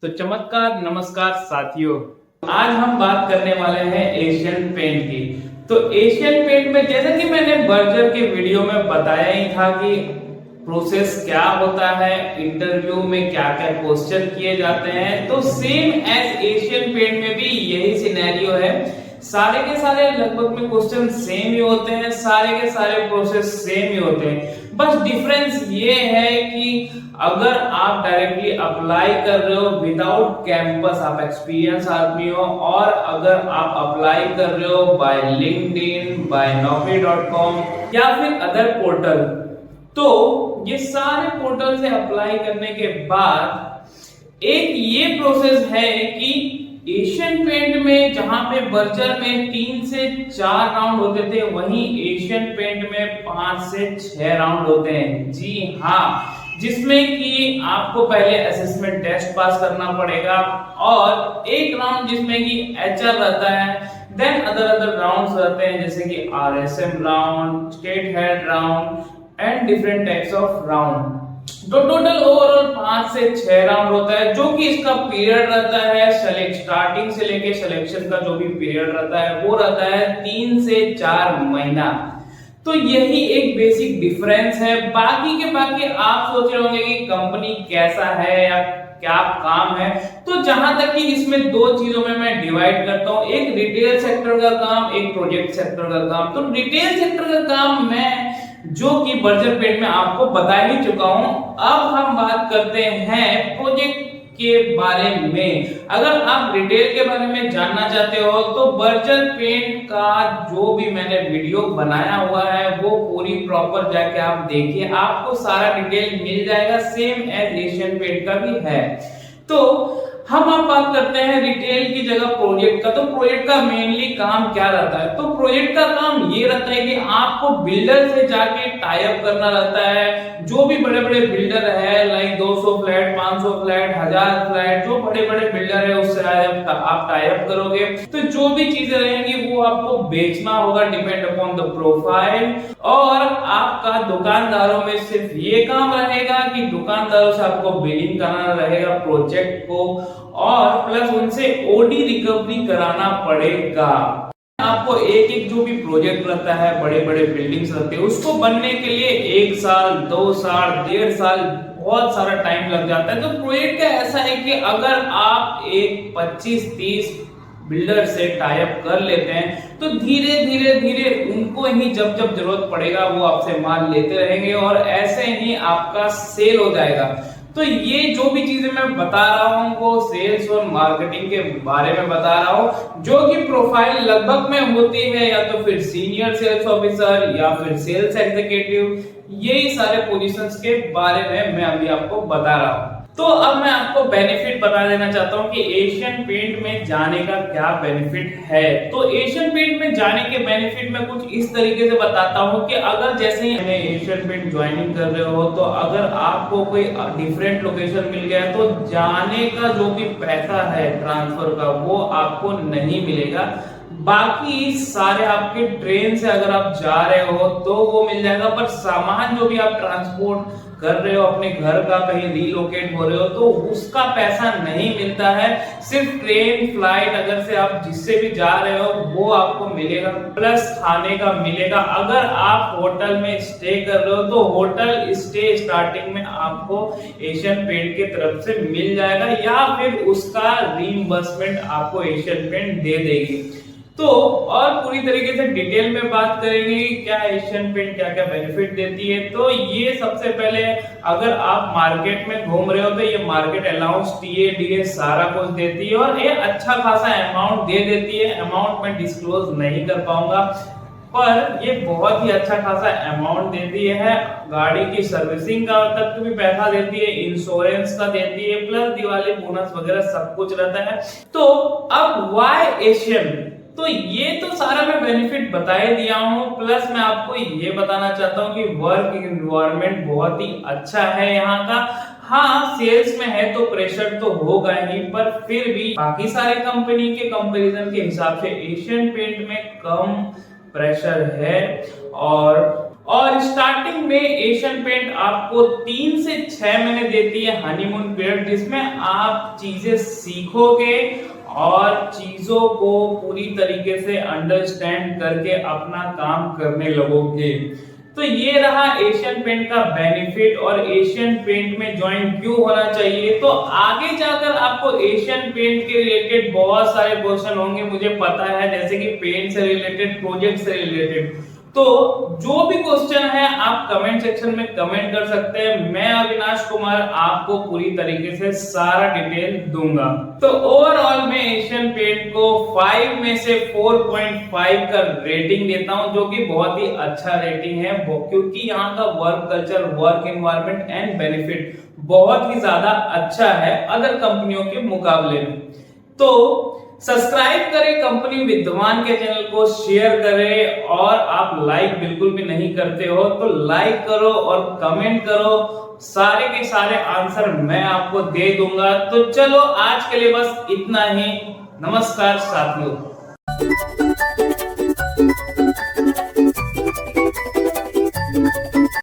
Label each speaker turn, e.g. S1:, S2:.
S1: तो चमत्कार नमस्कार साथियों, आज हम बात करने वाले हैं एशियन पेंट की। तो एशियन पेंट में जैसा कि मैंने बर्जर के वीडियो में बताया ही था कि प्रोसेस क्या होता है, इंटरव्यू में क्या क्या क्वेश्चन किए जाते हैं, तो सेम एज एशियन पेंट में भी यही सिनेरियो है। सारे के सारे लगभग में क्वेश्चन सेम ही होते हैं, सारे के सारे प्रोसेस सेम ही होते हैं। बस डिफरेंस ये है कि अगर आप डायरेक्टली अप्लाई कर रहे हो विदाउट कैंपस, आप एक्सपीरियंस आदमी हो, और अगर आप अप्लाई कर रहे हो बाय लिंक्डइन, बाय naukri.com या फिर अदर पोर्टल, तो ये सारे पोर्टल से अप्लाई करने के बाद एक ये प्रोसेस है कि एशियन पेंट में जहां पे बर्जर में 3 से 4 राउंड होते थे, वहीं एशियन पेंट में 5 से 6 राउंड होते हैं। जी हाँ, जिसमें कि आपको पहले असेसमेंट टेस्ट पास करना पड़ेगा और एक राउंड जिसमें कि एचआर रहता है, देन अदर राउंड्स रहते हैं जैसे कि RSM round, state head round and different types of round. तो टोटल ओवरऑल 5 से 6 राउंड होता है, जो कि इसका पीरियड रहता है स्टार्टिंग से लेके सिलेक्शन का जो भी पीरियड रहता है वो रहता है 3 से 4 महीना। तो यही एक बेसिक डिफरेंस है। बाकी के बाकी आप सोच रहे होंगे कि कंपनी कैसा है या क्या काम है, तो जहां तक कि इसमें दो चीजों में मैं डिवाइड करता हूं, एक रिटेल सेक्टर का काम, एक प्रोजेक्ट सेक्टर का काम। तो रिटेल सेक्टर का काम मैं जो कि बर्जर पेंट में आपको बता ही चुका हूं। अब हम बात करते हैं प्रोजेक्ट के बारे में। अगर आप रिटेल के बारे में जानना चाहते हो तो बर्जर पेंट का जो भी मैंने वीडियो बनाया हुआ है वो पूरी प्रॉपर जाके आप देखिए, आपको सारा डिटेल मिल जाएगा, सेम एज एशियन पेंट का भी है। तो हम आप बात करते हैं रिटेल की जगह प्रोजेक्ट का। तो प्रोजेक्ट का मेनली काम क्या रहता है? तो प्रोजेक्ट का काम ये रहता है कि आपको बिल्डर से जाके टाई अप करना रहता है। जो भी बड़े बड़े बिल्डर है, लाइक 200 फ्लैट, 500 फ्लैट, 1000 फ्लैट, जो बड़े बड़े बिल्डर है उससे आप टाई अप करोगे। तो जो भी चीजें रहेंगी वो आपको बेचना होगा, डिपेंड अपॉन द प्रोफाइल। और आपका दुकानदारों में सिर्फ ये काम रहेगा कि दुकानदारों से आपको बिलिंग कराना रहेगा प्रोजेक्ट को, और प्लस उनसे ओडी रिकवरी कराना पड़ेगा। आपको एक एक जो भी प्रोजेक्ट रहता है, बड़े बड़े बिल्डिंग्स रहते हैं, उसको बनने के लिए 1 साल, 2 साल, 1.5 साल, बहुत सारा टाइम लग जाता है। तो प्रोजेक्ट का ऐसा है कि अगर आप एक 25-30 बिल्डर से टाई अप कर लेते हैं तो धीरे धीरे उनको ही जब जब जरूरत पड़ेगा वो आपसे माल लेते रहेंगे और ऐसे ही आपका सेल हो जाएगा। तो ये जो भी चीजें मैं बता रहा हूं वो सेल्स और मार्केटिंग के बारे में बता रहा हूं, जो कि प्रोफाइल लगभग में होती है या तो फिर सीनियर सेल्स ऑफिसर या फिर सेल्स एग्जीक्यूटिव। यही सारे पोजीशंस के बारे में मैं अभी आपको बता रहा हूं। तो अब मैं आपको बेनिफिट बता देना चाहता हूं कि एशियन पेंट में जाने का क्या बेनिफिट है। तो एशियन पेंट में जाने के बेनिफिट में कुछ इस तरीके से बताता हूं कि अगर जैसे ही एशियन पेंट ज्वाइनिंग कर रहे हो, तो अगर आपको कोई डिफरेंट लोकेशन मिल गया तो जाने का जो भी पैसा है ट्रांसफर का वो आपको नहीं मिलेगा। बाकी सारे आपके ट्रेन से अगर आप जा रहे हो तो वो मिल जाएगा, पर सामान जो भी आप ट्रांसपोर्ट कर रहे हो अपने घर का, कहीं रीलोकेट हो रहे हो, तो उसका पैसा नहीं मिलता है। सिर्फ ट्रेन फ्लाइट अगर से आप जिससे भी जा रहे हो वो आपको मिलेगा, प्लस खाने का मिलेगा। अगर आप होटल में स्टे कर रहे हो तो होटल स्टे स्टार्टिंग में आपको एशियन पेंट की तरफ से मिल जाएगा, या फिर उसका रीइंबर्समेंट आपको एशियन पेंट दे देगी। तो और पूरी तरीके से डिटेल में बात करेंगे कि क्या एशियन पेंट क्या क्या बेनिफिट देती है। तो ये सबसे पहले अगर आप मार्केट में घूम रहे हो तो ये मार्केट अलाउंस, टीए, डीए सारा कुछ देती है और ये अच्छा खासा अमाउंट दे देती है। अमाउंट मैं डिस्क्लोज नहीं कर पाऊंगा, पर ये बहुत ही अच्छा खासा अमाउंट देती है। गाड़ी की सर्विसिंग का तक भी पैसा देती है, इंश्योरेंस का देती है, प्लस दिवाली बोनस वगैरह सब कुछ रहता है। तो अब व्हाई एशियन? तो ये तो सारा मैं बेनिफिट बता ही दिया हूं, प्लस मैं आपको ये बताना चाहता हूं कि वर्क एनवायरनमेंट बहुत ही अच्छा है यहाँ का। हाँ, सेल्स में है तो प्रेशर तो होगा ही, पर फिर भी बाकी सारे कंपनी के कंपैरिजन के हिसाब से एशियन पेंट में कम प्रेशर है। और स्टार्टिंग में एशियन पेंट आपको 3 से 6 महीने देती है हनीमून पीरियड, जिसमें आप चीजें सीखोगे और चीजों को पूरी तरीके से अंडरस्टैंड करके अपना काम करने लगोगे। तो ये रहा एशियन पेंट का बेनिफिट और एशियन पेंट में ज्वाइन क्यों होना चाहिए। तो आगे जाकर आपको एशियन पेंट के रिलेटेड बहुत सारे क्वेश्चन होंगे, मुझे पता है, जैसे कि पेंट से रिलेटेड, प्रोजेक्ट से रिलेटेड। तो जो भी क्वेश्चन है आप कमेंट सेक्शन में कमेंट कर सकते हैं, मैं अविनाश कुमार आपको पूरी तरीके से सारा डिटेल दूंगा। तो ओवरऑल मैं एशियन पेंट को 5 में से 4.5 का रेटिंग देता हूं, जो कि बहुत ही अच्छा रेटिंग है, क्योंकि यहाँ का work culture, work environment and benefit बहुत ही ज्यादा अच्छा है अदर कंपनियों के मुकाबले में। तो सब्सक्राइब करें कंपनी विद्वान के चैनल को, शेयर करें, और आप लाइक बिल्कुल भी नहीं करते हो तो लाइक करो और कमेंट करो, सारे के सारे आंसर मैं आपको दे दूंगा। तो चलो आज के लिए बस इतना ही। नमस्कार साथियों।